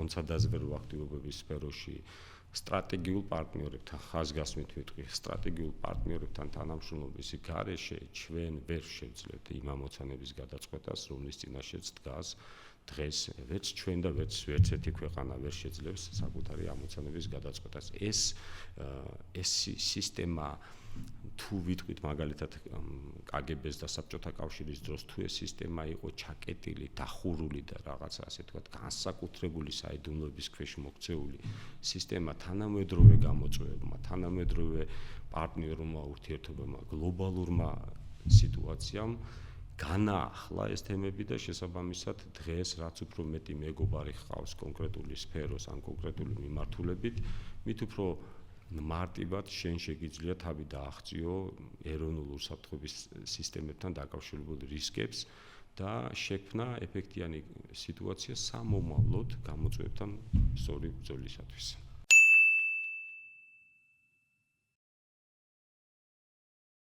მონცადაზღერო აქტივობების სფეროში სტრატეგიულ პარტნიორებთან, ხაზგასმით ვიტყვი, სტრატეგიულ პარტნიორებთან თანამშრომლობის გარეშე ჩვენ ვერ შევძლებთ იმ ამოცანების გადაწყვეტას, რომლის წინაშეც დგას დღეს ვერც ჩვენ და ვერც ერთი ქვეყანა ვერ შეძლებს საკუთარი ამოცანების გადაწყვეტას. ეს სისტემა თუ ვიტყვით მაგალითად კგბ-ს და საბჭოთა კავშირის დროს თუ ეს სისტემა იყო ჩაკეტილი, დახურული და რაღაცა ასე თქვა განსაკუთრებული საიდუმლოების ქვეშ მოქცეული სისტემა თანამედროვე გამოწვევებმა, თანამედროვე პარტნიორმა ურთიერთობებმა, გლობალურმა სიტუაციამ განაახლა ეს თემები და შესაბამისად დღეს რაც უფრო მეტი მეგობარი ჰყავს კონკრეტული სფეროს ან კონკრეტული მიმართულებით, მით უფრო მარტივად შენ შეგიძლია თავი დააღწიო ეროვნულ უსაფრთხოების სისტემებთან დაკავშირებულ რისკებს და შექმნა ეფექტიანი სიტუაცია სამომავლოდ გამოწვევებთან სწორი ბრძოლისათვის.